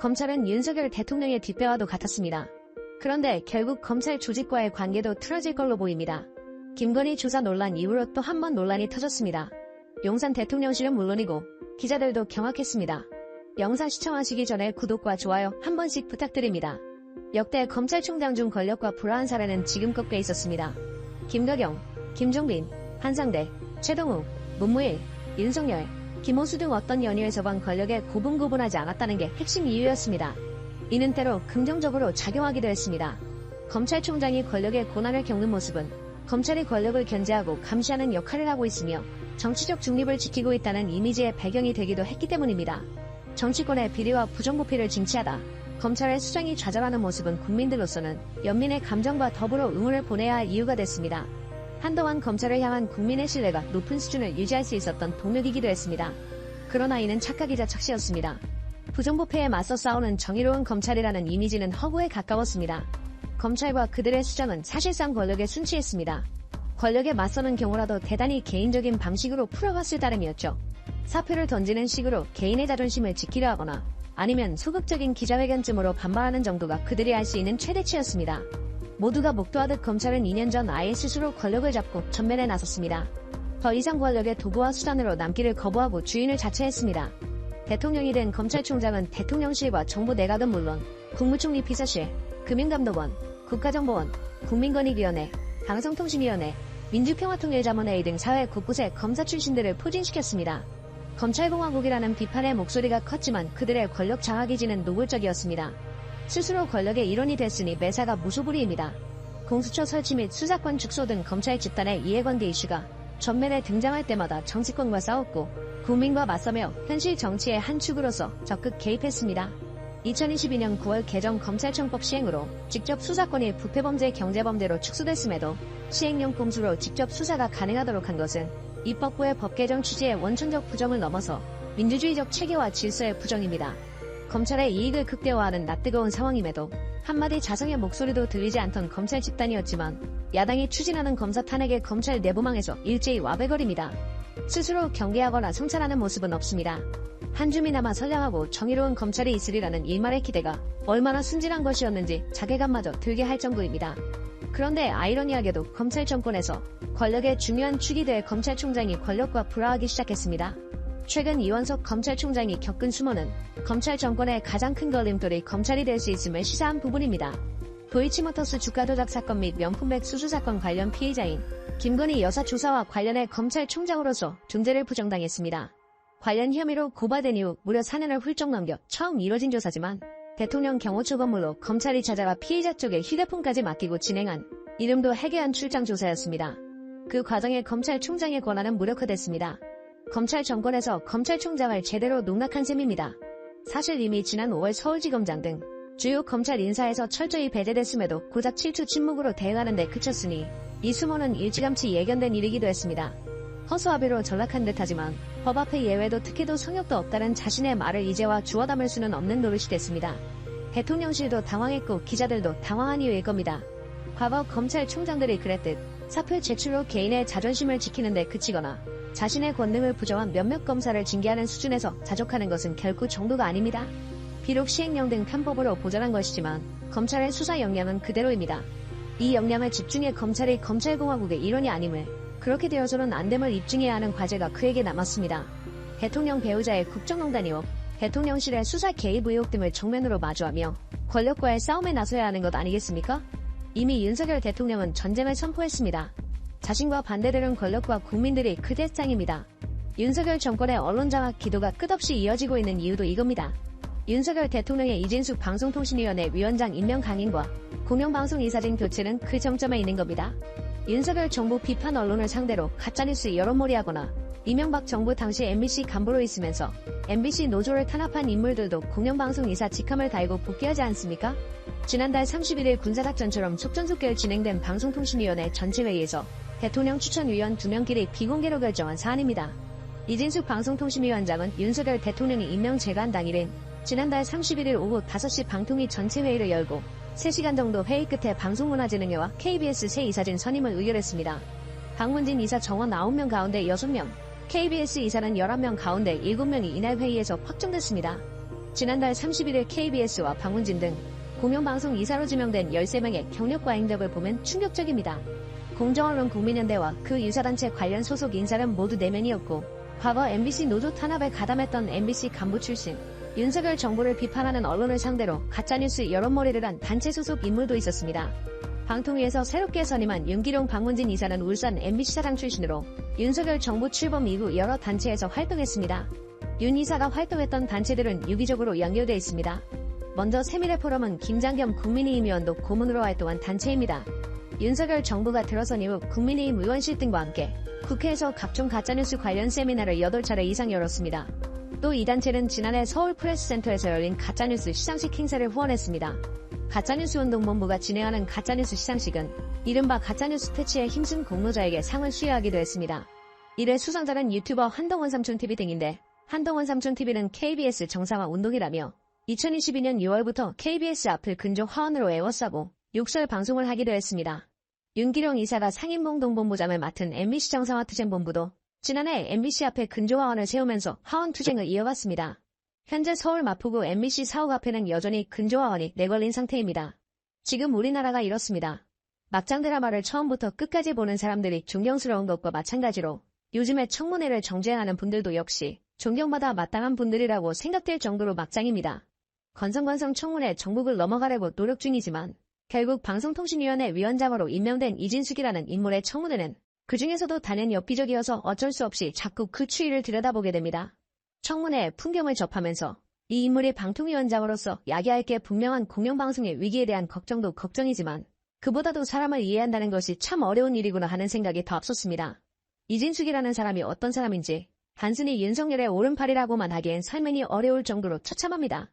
검찰은 윤석열 대통령의 뒷배와도 같았습니다. 그런데 결국 검찰 조직과의 관계도 틀어질 걸로 보입니다. 김건희 조사 논란 이후로 또 한 번 논란이 터졌습니다. 용산 대통령실은 물론이고 기자들도 경악했습니다. 영상 시청하시기 전에 구독과 좋아요 한 번씩 부탁드립니다. 역대 검찰총장 중 권력과 불화한 사례는 지금껏 꽤 있었습니다. 김가경, 김종빈, 한상대, 최동욱, 문무일, 윤석열, 김호수 등 어떤 연유에서만 권력에 고분고분하지 않았다는 게 핵심 이유였습니다. 이는 때로 긍정적으로 작용하기도 했습니다. 검찰총장이 권력의 고난을 겪는 모습은 검찰이 권력을 견제하고 감시하는 역할을 하고 있으며 정치적 중립을 지키고 있다는 이미지의 배경이 되기도 했기 때문입니다. 정치권의 비리와 부정부패를 징치하다 검찰의 수장이 좌절하는 모습은 국민들로서는 연민의 감정과 더불어 응원을 보내야 할 이유가 됐습니다. 한동안 검찰을 향한 국민의 신뢰가 높은 수준을 유지할 수 있었던 동력이기도 했습니다. 그러나 이는 착각이자 착시였습니다. 부정부패에 맞서 싸우는 정의로운 검찰이라는 이미지는 허구에 가까웠습니다. 검찰과 그들의 수장은 사실상 권력에 순치했습니다. 권력에 맞서는 경우라도 대단히 개인적인 방식으로 풀어갔을 따름이었죠. 사표를 던지는 식으로 개인의 자존심을 지키려 하거나 아니면 소극적인 기자회견쯤으로 반발하는 정도가 그들이 할 수 있는 최대치였습니다. 모두가 목도하듯 검찰은 2년 전 아예 스스로 권력을 잡고 전면에 나섰습니다. 더 이상 권력의 도구와 수단으로 남기를 거부하고 주인을 자처했습니다. 대통령이 된 검찰총장은 대통령실과 정부 내각은 물론 국무총리 비서실, 금융감독원, 국가정보원, 국민권익위원회, 방송통신위원회, 민주평화통일자문회의 등 사회 곳곳에 검사 출신들을 포진시켰습니다. 검찰공화국이라는 비판의 목소리가 컸지만 그들의 권력 장악의지는 노골적이었습니다. 스스로 권력의 일원이 됐으니 매사가 무소불위입니다. 공수처 설치 및 수사권 축소 등 검찰 집단의 이해관계 이슈가 전면에 등장할 때마다 정치권과 싸웠고 국민과 맞서며 현실 정치의 한 축으로서 적극 개입했습니다. 2022년 9월 개정 검찰청법 시행으로 직접 수사권이 부패범죄 경제범죄로 축소됐음에도 시행령 공수로 직접 수사가 가능하도록 한 것은 입법부의 법 개정 취지의 원천적 부정을 넘어서 민주주의적 체계와 질서의 부정입니다. 검찰의 이익을 극대화하는 낯뜨거운 상황임에도 한마디 자성의 목소리도 들리지 않던 검찰 집단이었지만 야당이 추진하는 검사 탄핵의 검찰 내부망에서 일제히 와배거립니다. 스스로 경계하거나 성찰하는 모습은 없습니다. 한 줌이나마 선량하고 정의로운 검찰이 있으리라는 일말의 기대가 얼마나 순진한 것이었는지 자괴감마저 들게 할 정도입니다. 그런데 아이러니하게도 검찰 정권에서 권력의 중요한 축이 될 검찰총장이 권력과 불화하기 시작했습니다. 최근 이원석 검찰총장이 겪은 수모는 검찰 정권의 가장 큰 걸림돌이 검찰이 될 수 있음을 시사한 부분입니다. 도이치모터스 주가 조작 사건 및 명품백 수수 사건 관련 피의자인 김건희 여사 조사와 관련해 검찰총장으로서 중재를 부정당했습니다. 관련 혐의로 고발된 이후 무려 4년을 훌쩍 넘겨 처음 이뤄진 조사지만 대통령 경호처 건물로 검찰이 찾아가 피의자 쪽에 휴대폰까지 맡기고 진행한 이름도 해괴한 출장 조사였습니다. 그 과정에 검찰총장의 권한은 무력화됐습니다. 검찰 정권에서 검찰총장을 제대로 농락한 셈입니다. 사실 이미 지난 5월 서울지검장 등 주요 검찰 인사에서 철저히 배제됐음에도 고작 7초 침묵으로 대응하는 데 그쳤으니 이 수모는 일찌감치 예견된 일이기도 했습니다. 허수아비로 전락한 듯하지만 법 앞에 예외도 특혜도 성역도 없다는 자신의 말을 이제와 주워 담을 수는 없는 노릇이 됐습니다. 대통령실도 당황했고 기자들도 당황한 이유일 겁니다. 과거 검찰총장들이 그랬듯 사표 제출로 개인의 자존심을 지키는 데 그치거나 자신의 권능을 부정한 몇몇 검사를 징계하는 수준에서 자족하는 것은 결코 정도가 아닙니다. 비록 시행령 등 편법으로 보전한 것이지만 검찰의 수사 역량은 그대로입니다. 이 역량을 집중해 검찰이 검찰공화국의 일원이 아님을 그렇게 되어서는 안 됨을 입증해야 하는 과제가 그에게 남았습니다. 대통령 배우자의 국정농단 의혹, 대통령실의 수사 개입 의혹 등을 정면으로 마주하며 권력과의 싸움에 나서야 하는 것 아니겠습니까? 이미 윤석열 대통령은 전쟁을 선포했습니다. 자신과 반대되는 권력과 국민들이 그 대상입니다. 윤석열 정권의 언론장악 기도가 끝없이 이어지고 있는 이유도 이겁니다. 윤석열 대통령의 이진숙 방송통신위원회 위원장 임명 강행과 공영방송 이사진 교체는 그 정점에 있는 겁니다. 윤석열 정부 비판 언론을 상대로 가짜뉴스 여론몰이하거나 이명박 정부 당시 MBC 간부로 있으면서 MBC 노조를 탄압한 인물들도 공영방송 이사 직함을 달고 복귀하지 않습니까? 지난달 31일 군사작전처럼 속전속결 진행된 방송통신위원회 전체회의에서 대통령 추천위원 2명끼리 비공개로 결정한 사안입니다. 이진숙 방송통신위원장은 윤석열 대통령이 임명 재간 당일인 지난달 31일 오후 5시 방통위 전체회의를 열고 3시간 정도 회의 끝에 방송문화진흥회와 KBS 새 이사진 선임을 의결했습니다. 박문진 이사 정원 9명 가운데 6명, KBS 이사는 11명 가운데 7명이 이날 회의에서 확정됐습니다. 지난달 31일 KBS와 박문진 등 공영방송 이사로 지명된 13명의 경력과 행적을 보면 충격적입니다. 공정언론 국민연대와 그 유사단체 관련 소속 인사는 모두 4명이었고 과거 MBC 노조 탄압에 가담했던 MBC 간부 출신, 윤석열 정부를 비판하는 언론을 상대로 가짜뉴스 여론몰이를 한 단체 소속 인물도 있었습니다. 방통위에서 새롭게 선임한 윤기룡 박문진 이사는 울산 MBC 사장 출신으로 윤석열 정부 출범 이후 여러 단체에서 활동했습니다. 윤 이사가 활동했던 단체들은 유기적으로 연결돼 있습니다. 먼저 세미래포럼은 김장겸 국민의힘 의원도 고문으로 활동한 단체입니다. 윤석열 정부가 들어선 이후 국민의힘 의원실 등과 함께 국회에서 각종 가짜뉴스 관련 세미나를 8차례 이상 열었습니다. 또 이 단체는 지난해 서울프레스센터에서 열린 가짜뉴스 시상식 행사를 후원했습니다. 가짜뉴스운동본부가 진행하는 가짜뉴스 시상식은 이른바 가짜뉴스 퇴치에 힘쓴 공로자에게 상을 수여하기도 했습니다. 이래 수상자는 유튜버 한동원 삼촌TV 등인데 한동원 삼촌TV는 KBS 정상화 운동이라며 2022년 6월부터 KBS 앞을 근조 화원으로 에워싸고 욕설 방송을 하기도 했습니다. 윤기룡 이사가 상임공동본부장을 맡은 MBC 정상화투쟁본부도 지난해 MBC 앞에 근조 화원을 세우면서 화원 투쟁을 이어갔습니다. 현재 서울 마포구 MBC 사옥 앞에는 여전히 근조 화원이 내걸린 상태입니다. 지금 우리나라가 이렇습니다. 막장 드라마를 처음부터 끝까지 보는 사람들이 존경스러운 것과 마찬가지로 요즘에 청문회를 정주행하는 분들도 역시 존경받아 마땅한 분들이라고 생각될 정도로 막장입니다. 건성건성 청문회 정국을 넘어가려고 노력 중이지만 결국 방송통신위원회 위원장으로 임명된 이진숙이라는 인물의 청문회는 그 중에서도 단연 엽기적이어서 어쩔 수 없이 자꾸 그 추이를 들여다보게 됩니다. 청문회 풍경을 접하면서 이 인물이 방통위원장으로서 야기할 게 분명한 공영방송의 위기에 대한 걱정도 걱정이지만 그보다도 사람을 이해한다는 것이 참 어려운 일이구나 하는 생각이 더 앞섰습니다. 이진숙이라는 사람이 어떤 사람인지 단순히 윤석열의 오른팔이라고만 하기엔 설명이 어려울 정도로 처참합니다.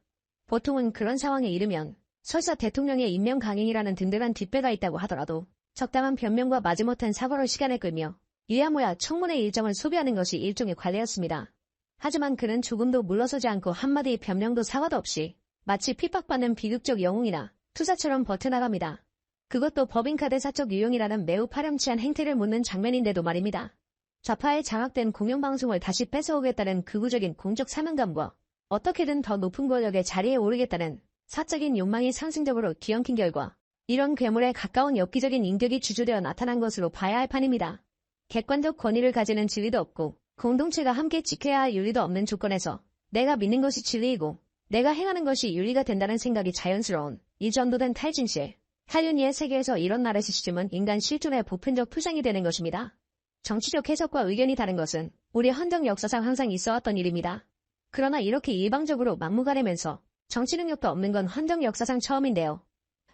보통은 그런 상황에 이르면 설사 대통령의 임명 강행이라는 든든한 뒷배가 있다고 하더라도 적당한 변명과 마지못한 사과로 시간을 끌며 이야모야 청문회 일정을 소비하는 것이 일종의 관례였습니다. 하지만 그는 조금도 물러서지 않고 한마디 변명도 사과도 없이 마치 핍박받는 비극적 영웅이나 투사처럼 버텨나갑니다. 그것도 법인카드 사적 유용이라는 매우 파렴치한 행태를 묻는 장면인데도 말입니다. 좌파에 장악된 공영방송을 다시 뺏어오겠다는 극우적인 공적 사명감과 어떻게든 더 높은 권력의 자리에 오르겠다는 사적인 욕망이 상승적으로 뒤엉킨 결과 이런 괴물에 가까운 엽기적인 인격이 주주되어 나타난 것으로 봐야 할 판입니다. 객관적 권위를 가지는 진리도 없고 공동체가 함께 지켜야 할 윤리도 없는 조건에서 내가 믿는 것이 진리이고 내가 행하는 것이 윤리가 된다는 생각이 자연스러운 이 전도된 탈진실, 한윤희의 세계에서 이런 나르시시즘은 인간 실존의 보편적 표상이 되는 것입니다. 정치적 해석과 의견이 다른 것은 우리 헌정 역사상 항상 있어왔던 일입니다. 그러나 이렇게 일방적으로 막무가내면서 정치 능력도 없는 건 헌정 역사상 처음인데요.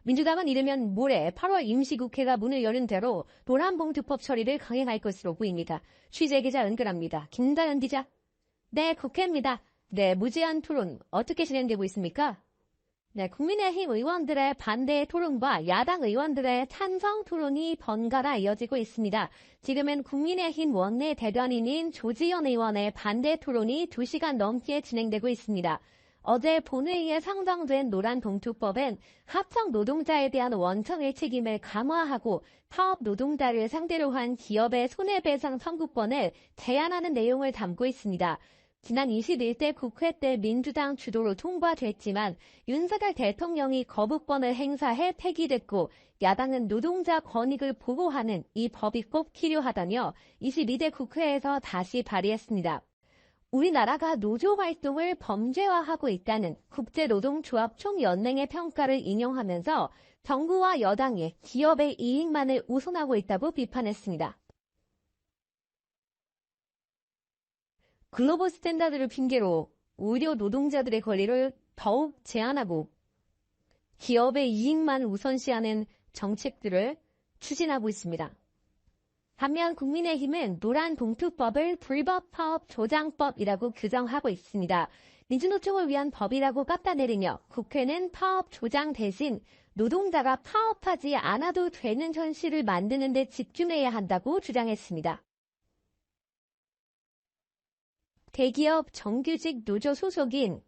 민주당은 이르면 모레 8월 임시국회가 문을 여는 대로 노란봉투법 처리를 강행할 것으로 보입니다. 취재기자 은근합니다. 김다연 기자. 네, 국회입니다. 네, 무제한 토론 어떻게 진행되고 있습니까? 네, 국민의힘 의원들의 반대 토론과 야당 의원들의 찬성 토론이 번갈아 이어지고 있습니다. 지금은 국민의힘 원내 대변인인 조지현 의원의 반대 토론이 2시간 넘게 진행되고 있습니다. 어제 본회의에 상정된 노란봉투법엔 하청 노동자에 대한 원청의 책임을 강화하고 사업 노동자를 상대로 한 기업의 손해배상 청구권을 제한하는 내용을 담고 있습니다. 지난 21대 국회 때 민주당 주도로 통과됐지만 윤석열 대통령이 거부권을 행사해 폐기됐고 야당은 노동자 권익을 보호하는 이 법이 꼭 필요하다며 22대 국회에서 다시 발의했습니다. 우리나라가 노조 활동을 범죄화하고 있다는 국제노동조합 총연맹의 평가를 인용하면서 정부와 여당이 기업의 이익만을 우선하고 있다고 비판했습니다. 글로벌 스탠다드를 핑계로 의료 노동자들의 권리를 더욱 제한하고 기업의 이익만 우선시하는 정책들을 추진하고 있습니다. 반면 국민의힘은 노란봉투법을 불법 파업 조장법이라고 규정하고 있습니다. 민주노총을 위한 법이라고 깎아내리며 국회는 파업 조장 대신 노동자가 파업하지 않아도 되는 현실을 만드는 데 집중해야 한다고 주장했습니다. 대기업 정규직 노조 소속인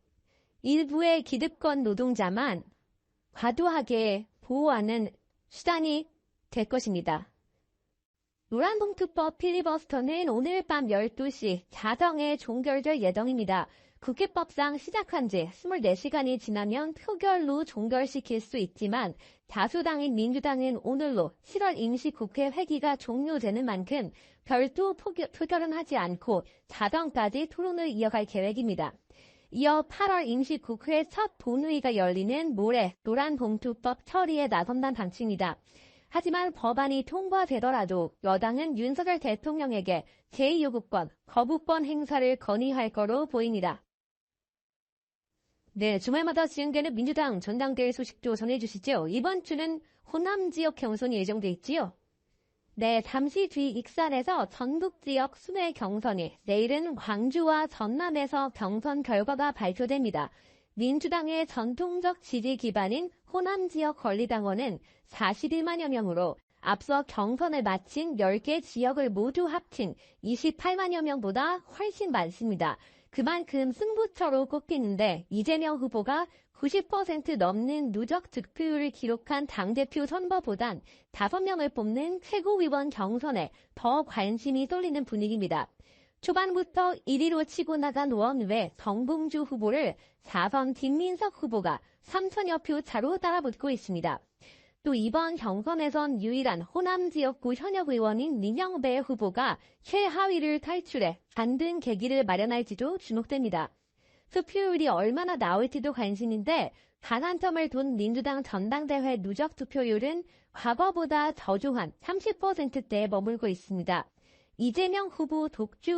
일부의 기득권 노동자만 과도하게 보호하는 수단이 될 것입니다. 노란봉투법 필리버스터는 오늘 밤 12시 자정에 종결될 예정입니다. 국회법상 시작한 지 24시간이 지나면 표결로 종결시킬 수 있지만 다수당인 민주당은 오늘로 7월 임시국회 회기가 종료되는 만큼 별도 표결은 하지 않고 자정까지 토론을 이어갈 계획입니다. 이어 8월 임시국회 첫 본회의가 열리는 모레 노란봉투법 처리에 나선다는 방침입니다. 하지만 법안이 통과되더라도 여당은 윤석열 대통령에게 제2요구권, 거부권 행사를 건의할 거로 보입니다. 네, 주말마다 진행되는 민주당 전당대회 소식도 전해주시죠. 이번 주는 호남 지역 경선이 예정돼 있지요. 네, 잠시 뒤 익산에서 전북 지역 순회 경선이, 내일은 광주와 전남에서 경선 결과가 발표됩니다. 민주당의 전통적 지지 기반인 호남 지역 권리당원은 41만여 명으로 앞서 경선을 마친 10개 지역을 모두 합친 28만여 명보다 훨씬 많습니다. 그만큼 승부처로 꼽히는데 이재명 후보가 90% 넘는 누적 득표율을 기록한 당대표 선거보단 5명을 뽑는 최고위원 경선에 더 관심이 쏠리는 분위기입니다. 초반부터 1위로 치고 나간 원외 정봉주 후보를 4선 김민석 후보가 3천여 표 차로 따라붙고 있습니다. 또 이번 경선에선 유일한 호남 지역구 현역 의원인 민영배 후보가 최하위를 탈출해 반등 계기를 마련할지도 주목됩니다. 투표율이 얼마나 나올지도 관심인데 단 한 점을 둔 민주당 전당대회 누적 투표율은 과거보다 저조한 30%대에 머물고 있습니다. 이재명 후보 독주